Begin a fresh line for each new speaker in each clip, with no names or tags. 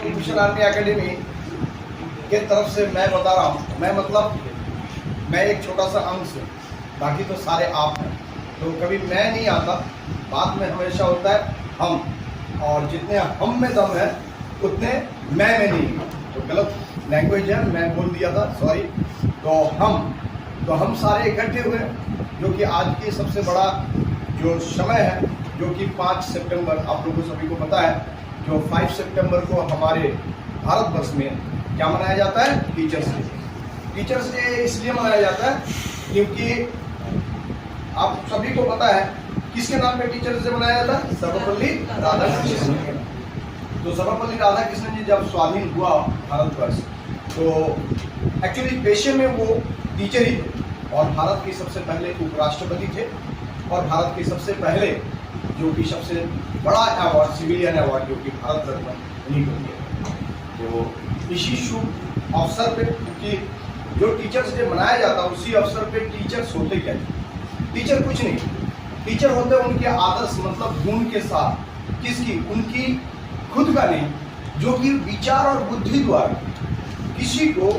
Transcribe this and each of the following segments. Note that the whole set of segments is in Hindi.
मिशन आर्मी एकेडमी के तरफ से मैं बता रहा हूँ, मैं मतलब मैं एक छोटा सा अंश हूँ, बाकी तो सारे आप हैं। तो कभी मैं नहीं आता, बात में हमेशा होता है हम, और जितने हम में दम है उतने मैं में नहीं। तो गलत लैंग्वेज है, मैं बोल दिया था, सॉरी। तो हम सारे इकट्ठे हुए, जो कि आज की सबसे बड़ा जो समय है, जो कि 5 सितंबर, आप लोगों को सभी को पता है, जो 5 सितंबर को हमारे भारतवर्ष में क्या मनाया जाता है, टीचर्स डे। टीचर्स डे इसलिए मनाया जाता है क्योंकि आप सभी को पता है किसके नाम पे टीचर्स डे मनाया जाता है, सर्वपल्ली राधाकृष्णन। तो सर्वपल्ली राधाकृष्णन जी जब स्वाधीन हुआ भारतवर्ष, तो एक्चुअली पेशे में वो टीचर ही थे, और भारत के सबसे पहले उपराष्ट्रपति थे, और भारत के सबसे पहले जो कि सबसे बड़ा अवार्ड, सिविलियन अवार्ड, जो कि भारत रत्न उन्हीं को दिया। तो इसी शुभ अवसर पे, क्योंकि जो टीचर्स डे मनाया जाता है उसी अवसर पे टीचर्स होते क्या है, टीचर कुछ नहीं, टीचर होते उनके आदर्श मतलब गुण के साथ, किसकी, उनकी खुद का नहीं, जो कि विचार और बुद्धि द्वारा किसी को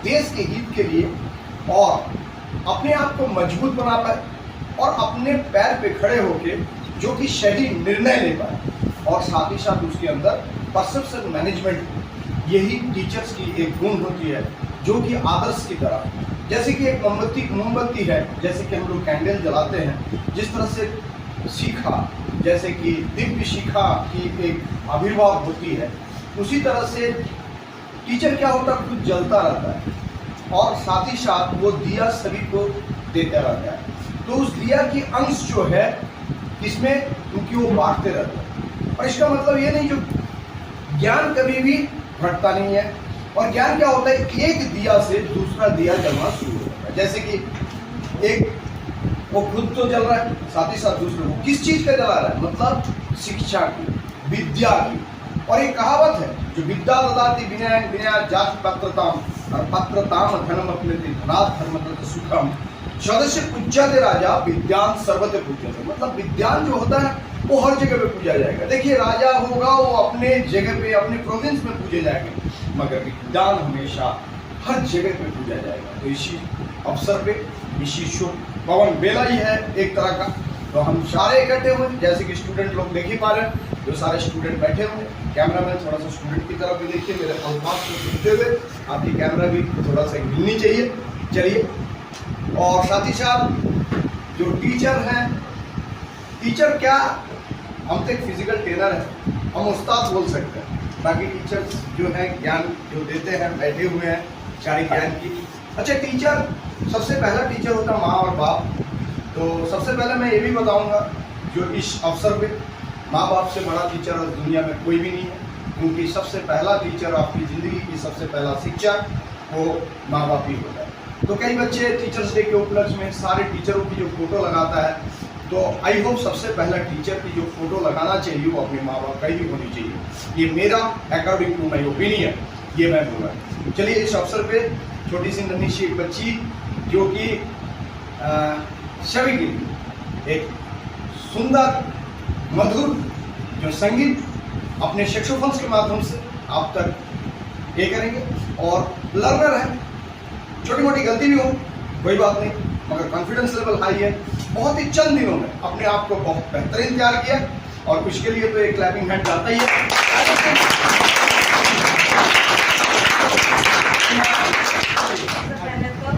देश के हित के लिए और अपने आप को मजबूत बना पाए, और अपने पैर पे खड़े होके जो कि सही निर्णय ले पाए, और साथ ही साथ उसके अंदर परसेप्शन मैनेजमेंट, यही टीचर्स की एक गुण होती है, जो कि आदर्श की तरह, जैसे कि एक मोमबत्ती है, जैसे कि हम लोग कैंडल जलाते हैं, जिस तरह से शिखा, जैसे कि दिव्य शिखा की एक आविर्भाव होती है, उसी तरह से टीचर क्या होता है, खुद जलता रहता है, और साथ ही साथ वो दिया सभी को देता रहता है। तो उस दिया की अंश जो है इसमें, क्योंकि वो बांटते रहते हैं। और इसका मतलब ये नहीं, जो ज्ञान कभी भी घटता नहीं है, और ज्ञान क्या होता है, एक दिया से दूसरा दिया जलना शुरू होता है। जैसे कि एक वो खुद तो जल रहा है, साथ ही साथ दूसरे को किस चीज का जला रहा है, मतलब शिक्षा की, विद्या की। और एक कहावत है, जो विद्या ददाति विनय विनय जाति पत्रताम, और पत्रताम धनम अपने धनात् धर्म तत् सुखम, सदस्य पूज्यते राजा विद्यान सर्वत्र पूज्यते। मतलब विद्यान जो होता है वो हर जगह पे पूजा जाएगा। देखिए, राजा होगा वो अपने जगह पे, अपने प्रोविंस में पूजे जाएंगे, मगर विद्यान हमेशा हर जगह पे पूजा जाएगा। तो इसी अवसर पे, इसी शुभ पवन बेला ही है एक तरह का, तो हम सारे इकट्ठे हुए, जैसे कि स्टूडेंट लोग देख ही पा रहे हैं, जो सारे स्टूडेंट बैठे हुए। कैमरा मैन थोड़ा सा स्टूडेंट की तरफ भी देखिए, मेरे अल्फाज को सुनते हुए आपकी कैमरा भी थोड़ा सा हिलनी चाहिए। चलिए, और साथ ही साथ जो टीचर हैं, टीचर क्या, हम तो एक फिजिकल ट्रेनर है, हम उस्ताद बोल सकते हैं। बाकी टीचर्स जो है ज्ञान जो देते हैं, बैठे हुए हैं सारी ज्ञान की। अच्छा, टीचर सबसे पहला टीचर होता है माँ और बाप। तो सबसे पहले मैं ये भी बताऊंगा, जो इस अवसर पे माँ बाप से बड़ा टीचर और दुनिया में कोई भी नहीं है, क्योंकि सबसे पहला टीचर, आपकी ज़िंदगी की सबसे पहला शिक्षा वो माँ बाप ही होता है। तो कई बच्चे टीचर्स डे के उपलक्ष्य में सारे टीचरों की जो फोटो लगाता है, तो आई होप सबसे पहला टीचर की जो फोटो लगाना चाहिए वो अपने माँ बाप का ही होनी चाहिए। ये मेरा अकॉर्डिंग टू माई ओपिनियन, ये मैं बोल रहा हूँ। चलिए, इस अवसर पे छोटी सी नन्ही सी एक बच्ची, जो कि सभी के लिए एक सुंदर मधुर जो संगीत अपने सेक्सोफोन्स के माध्यम से आप तक ये करेंगे, और लर्नर है, छोटी मोटी गलती भी हो कोई बात नहीं, मगर कॉन्फिडेंस लेवल हाई है। बहुत ही चंद दिनों में अपने आप को बहुत बेहतरीन तैयार किया, और उसके लिए तो एक क्लैपिंग हैंड आता ही है।
पहले तो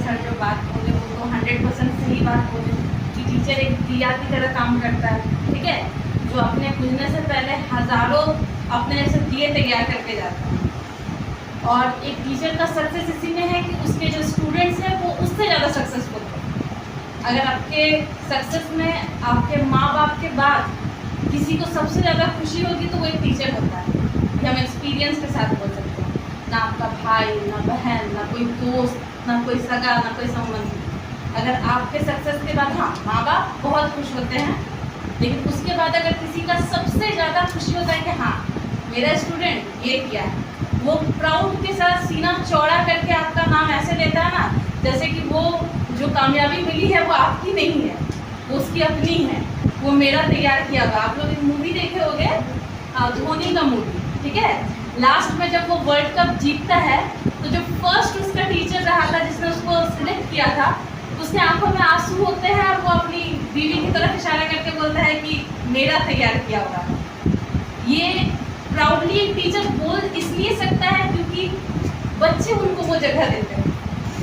सर जो बात बोले वो तो 100% सही बात बोले कि टीचर एक दिया की तरह काम करता है, ठीक है। जो अपने खुलने से पहले हज़ारों अपने जैसे दिए तैयार करके जाता है। और एक टीचर का सक्सेस इसी में है कि उसके जो स्टूडेंट्स हैं वो उससे ज़्यादा सक्सेसफुल हैं। अगर आपके सक्सेस में आपके माँ बाप के बाद किसी को सबसे ज़्यादा खुशी होगी तो वो एक टीचर होता है। ये हम एक्सपीरियंस के साथ बोल सकते हैं। ना आपका भाई, ना बहन, ना कोई दोस्त, ना कोई सगा, ना कोई संबंधी। अगर आपके सक्सेस के बाद हाँ माँ बाप बहुत खुश होते हैं, लेकिन उसके बाद अगर किसी का सबसे ज़्यादा खुशी होता है कि हाँ मेरा स्टूडेंट ये किया है, वो प्राउड के साथ सीना चौड़ा करके आपका नाम ऐसे लेता है ना जैसे कि वो जो कामयाबी मिली है वो आपकी नहीं है, वो उसकी अपनी है, वो मेरा तैयार किया हुआ। आप लोग एक मूवी देखे होंगे धोनी का मूवी, ठीक है। लास्ट में जब वो वर्ल्ड कप जीतता है तो जो फर्स्ट उसका टीचर रहा था जिसने उसको सिलेक्ट किया था, उसके आंखों में आंसू होते हैं और वो अपनी बीवी की तरफ इशारा करके बोलता है कि मेरा तैयार किया हुआ। ये प्राउडली एक टीचर बोल इसलिए सकता है क्योंकि बच्चे उनको वो जगह देते हैं।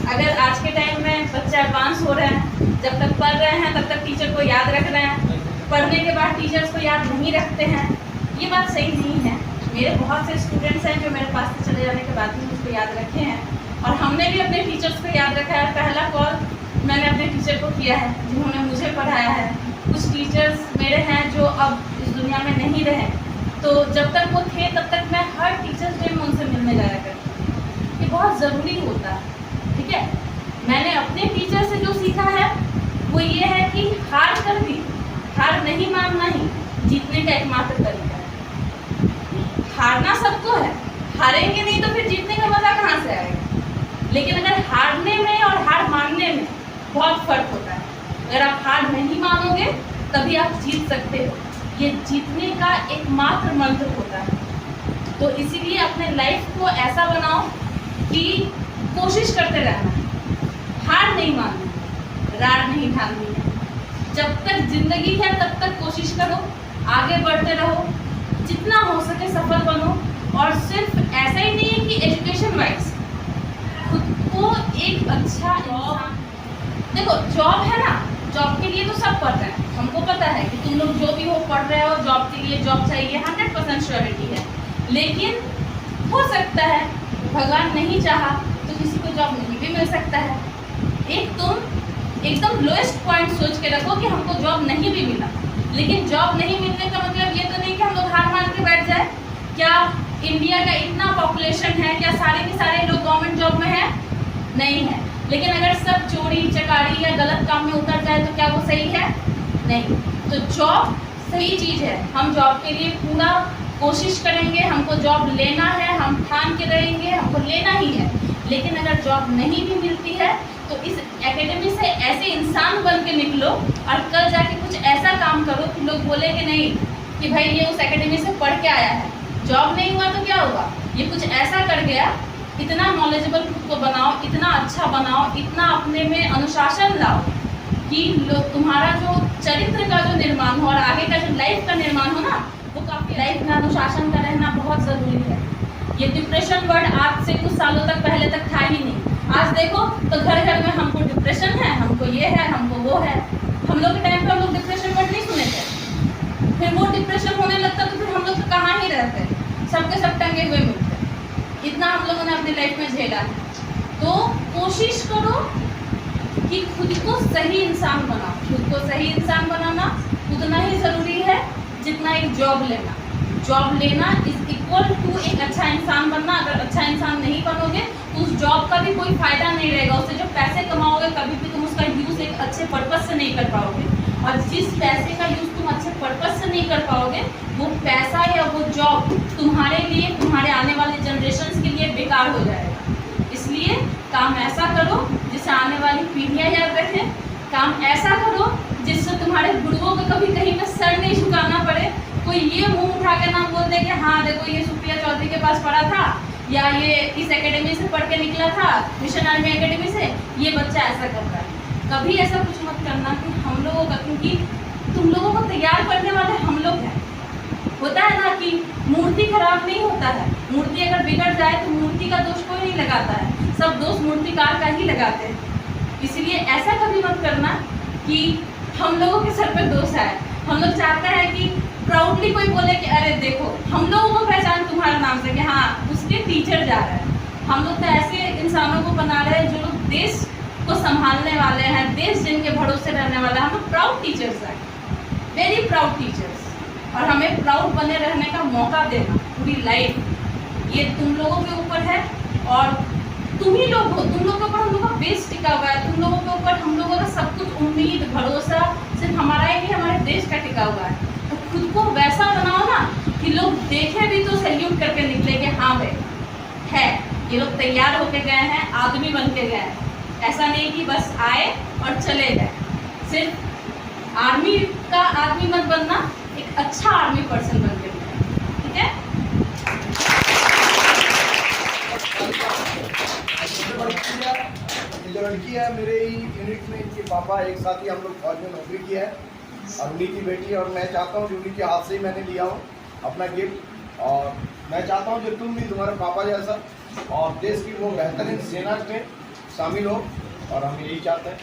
अगर आज के टाइम में बच्चे एडवांस हो रहे हैं, जब तक पढ़ रहे हैं तब तक टीचर को याद रख रहे हैं, पढ़ने के बाद टीचर्स को याद नहीं रखते हैं, ये बात सही नहीं है। मेरे बहुत से स्टूडेंट्स हैं जो मेरे पास से चले जाने के बाद भी मुझको याद रखे हैं, और हमने भी अपने टीचर्स को याद रखा है। पहला कॉल मैंने अपने टीचर को किया है जिन्होंने मुझे पढ़ाया है। कुछ टीचर्स मेरे हैं जो अब इस दुनिया में नहीं रहे, तो जब तक वो थे तब तक मैं हर टीचर्स डे में उनसे मिलने जाया करती हूँ। ये बहुत ज़रूरी होता है, ठीक है। मैंने अपने टीचर से जो सीखा है वो ये है कि हार कर भी हार नहीं मानना ही जीतने का एकमात्र तरीका है। हारना सबको है, हारेंगे नहीं तो फिर जीतने का मज़ा कहाँ से आएगा। लेकिन अगर हारने में और हार मानने में बहुत फर्क होता है। अगर आप हार नहीं मानोगे तभी आप जीत सकते हो, ये जीतने का एकमात्र मंत्र होता है। तो इसीलिए अपने लाइफ को ऐसा बनाओ कि कोशिश करते रहना, हार नहीं माननी, रार नहीं ठाननी है। जब तक जिंदगी है तब तक कोशिश करो, आगे बढ़ते रहो, जितना हो सके सफल बनो। और सिर्फ ऐसा ही नहीं है कि एजुकेशन वाइज खुद को एक अच्छा जॉब, देखो जॉब है ना, जॉब के लिए तो सब पढ़ रहे हैं, हमको पता है कि तुम लोग जो भी हो पढ़ रहे हो, जॉब के लिए जॉब चाहिए, 100% श्योरिटी है। लेकिन हो सकता है भगवान नहीं चाहा तो किसी को जॉब नहीं भी मिल सकता है। एक तुम एकदम लोएस्ट पॉइंट सोच के रखो कि हमको जॉब नहीं भी मिला, लेकिन जॉब नहीं मिलने का मतलब ये तो नहीं कि हम लोग हार मान के बैठ जाए। क्या इंडिया का इतना पॉपुलेशन है, क्या सारे के सारे लोग गवर्नमेंट जॉब में है? नहीं है। लेकिन अगर सब चोरी चकारी या गलत काम में उतर जाए तो क्या वो सही है? नहीं। तो जॉब सही चीज़ है, हम जॉब के लिए पूरा कोशिश करेंगे, हमको जॉब लेना है, हम ठान के रहेंगे, हमको लेना ही है। लेकिन अगर जॉब नहीं भी मिलती है तो इस एकेडमी से ऐसे इंसान बन के निकलो और कल जाके कुछ ऐसा काम करो कि लोग बोले कि नहीं कि भाई ये उस एकेडमी से पढ़ के आया है। जॉब नहीं हुआ तो क्या हुआ, ये कुछ ऐसा कर गया। इतना नॉलेजेबल खुद को बनाओ, इतना अच्छा बनाओ, इतना अपने में अनुशासन लाओ कि लोग तुम्हारा जो चरित्र का जो निर्माण हो और आगे का जो लाइफ का निर्माण हो ना, वो काफ़ी लाइफ में अनुशासन का रहना बहुत ज़रूरी है। ये डिप्रेशन वर्ड आज से कुछ सालों तक पहले तक था ही नहीं। आज देखो तो घर घर में हमको डिप्रेशन है, हमको ये है, हमको वो है। हम लोग के टाइम पे हम लोग डिप्रेशन वर्ड नहीं सुने थे, फिर वो डिप्रेशन होने लगता तो फिर हम लोग कहाँ ही रहते, सबके सब टंगे हुए मिलते। इतना हम लोगों ने अपनी लाइफ में झेला है। तो कोशिश करो कि खुद को सही इंसान बनाओ। खुद को सही इंसान बनाना उतना ही ज़रूरी है जितना एक जॉब लेना। जॉब लेना इज इक्वल टू एक अच्छा इंसान बनना। अगर अच्छा इंसान नहीं बनोगे तो उस जॉब का भी कोई फ़ायदा नहीं रहेगा। उससे जो पैसे कमाओगे कभी भी तुम उसका यूज़ एक अच्छे पर्पज़ से नहीं कर पाओगे, और जिस पैसे का यूज़ तुम अच्छे पर्पज़ से नहीं कर पाओगे वो पैसा या वो जॉब तुम्हारे लिए, तुम्हारे आने वाले जनरेशन्स के लिए बेकार हो जाएगा। इसलिए काम ऐसा करो जिससे आने वाली पीढ़ियाँ याद रखें। काम ऐसा करो जिससे तुम्हारे गुरुओं को कभी कहीं में सर नहीं झुकाना पड़े। कोई ये मुंह उठा के ना बोल दे कि हाँ देखो ये सुप्रिया चौधरी के पास पढ़ा था, या ये इस एकेडमी से पढ़ के निकला था, मिशन आर्मी एकेडमी से, ये बच्चा ऐसा करता है। कभी ऐसा कुछ मत करना कि हम लोगों का, क्योंकि तुम लोगों को तैयार करने वाले हम लोग हैं। होता है ना कि मूर्ति खराब नहीं होता है, मूर्ति अगर बिगड़ जाए तो मूर्ति का दोष कोई नहीं लगाता है, सब दोष मूर्तिकार का ही लगाते हैं। इसलिए ऐसा कभी मत करना कि हम लोगों के सर पे दोष आए। हम लोग चाहते हैं कि प्राउडली कोई बोले कि अरे देखो, हम लोगों को पहचान तुम्हारे नाम से कि हाँ उसके टीचर जा रहे हैं। हम लोग तो ऐसे इंसानों को बना रहे हैं जो लोग देश को संभालने वाले हैं, देश जिनके भरोसे रहने वाले हैं। हम लोग प्राउड टीचर्स हैं, वेरी प्राउड टीचर्स। और हमें प्राउड बने रहने का मौका देना पूरी लाइफ, ये तुम लोगों के ऊपर है। और तुम ही लोग हो, तुम लोगों के ऊपर हम लोग का बेस टिका हुआ है, तुम लोगों के ऊपर हम लोगों का सब कुछ, उम्मीद भरोसा सिर्फ हमारा ही हमारे देश का टिका हुआ है। तो खुद को वैसा बनाओ ना कि लोग देखें भी तो सैल्यूट करके निकले कि हाँ भाई है, ये लोग तैयार होके गए हैं, आदमी बन के गए हैं। ऐसा नहीं कि बस आए और चले गए। सिर्फ आर्मी का आदमी मत बनना, एक अच्छा आर्मी पर्सन बन के गए, ठीक है।
ये जो लड़की है मेरे ही यूनिट में, इनके पापा एक साथ ही हम लोग फौज में नौकरी किया है और उन्हीं की बेटी है। और मैं चाहता हूँ जो उन्हीं के हाथ से ही मैंने लिया हूँ अपना गिफ्ट, और मैं चाहता हूँ कि तुम भी तुम्हारे पापा जैसा और देश की वो बेहतरीन सेना में शामिल हो, और हम यही चाहते हैं।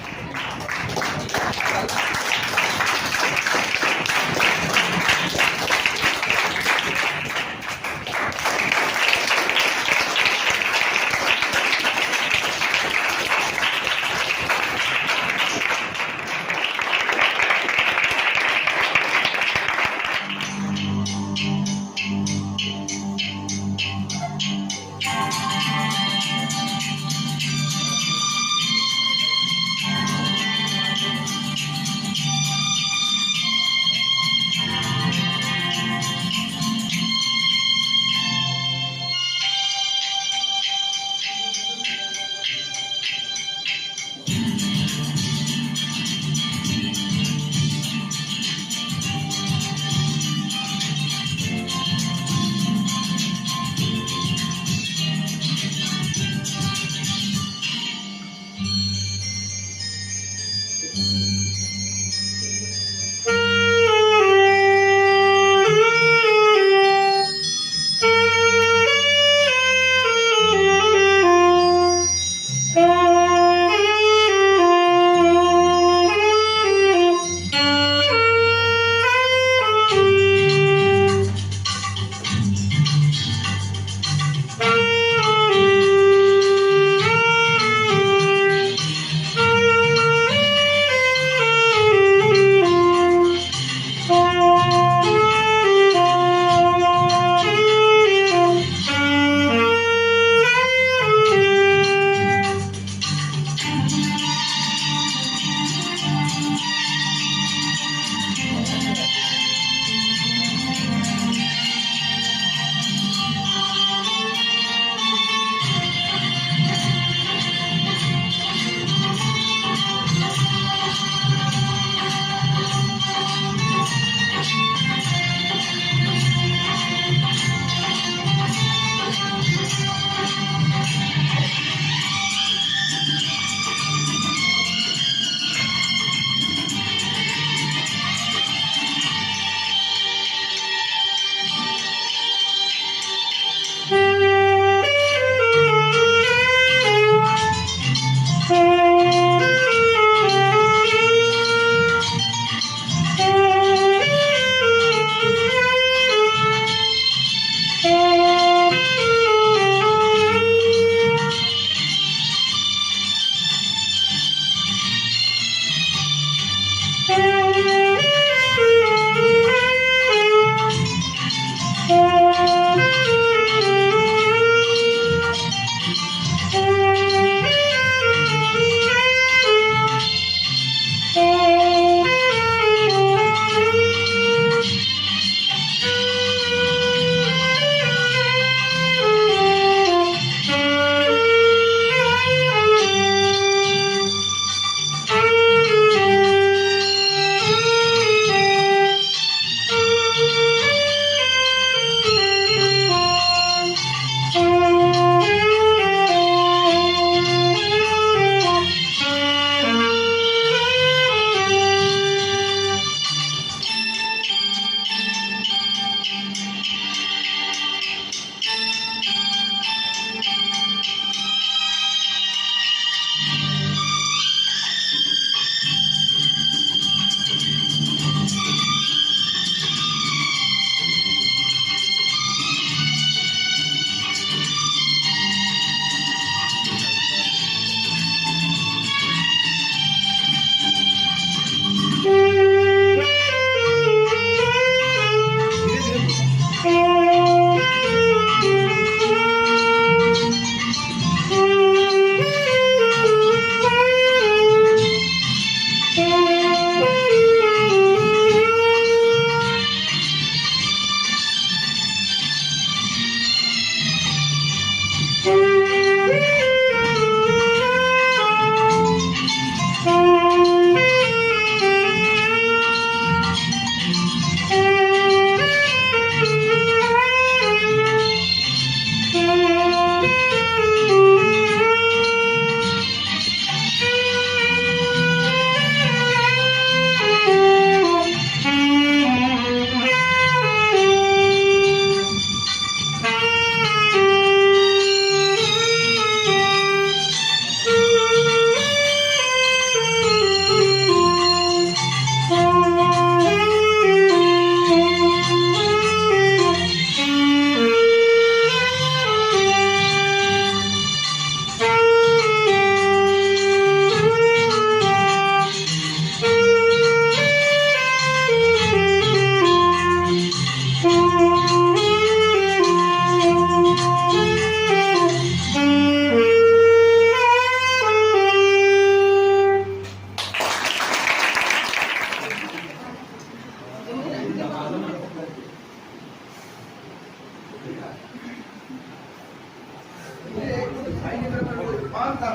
ये एक तो दिखाई नहीं मेरे को इरफान था।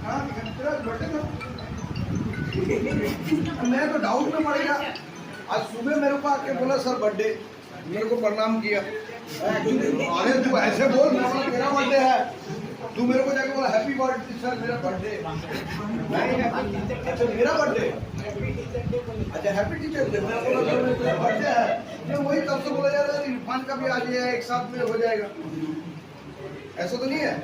हाँ तेरा बर्थडे था। मैं तो डाउट में पड़ गया। आज सुबह मेरे को आके बोला सर बर्थडे, मेरे को प्रणाम किया। एक्चुअली अरे तू ऐसे बोल, मैं बोला मेरा बर्थडे है, तू मेरे को जाके बोला हैप्पी बर्थडे सर, मेरा बर्थडे नहीं है। अच्छा मेरा बर्थडे, अच्छा हैप्पी टीचर डे, मैं बोला सर मेरा बर्थडे है। मैं वही तब से बोला जा रहा है इरफान का भी आज है, एक साथ में हो जाएगा, ऐसा तो नहीं है।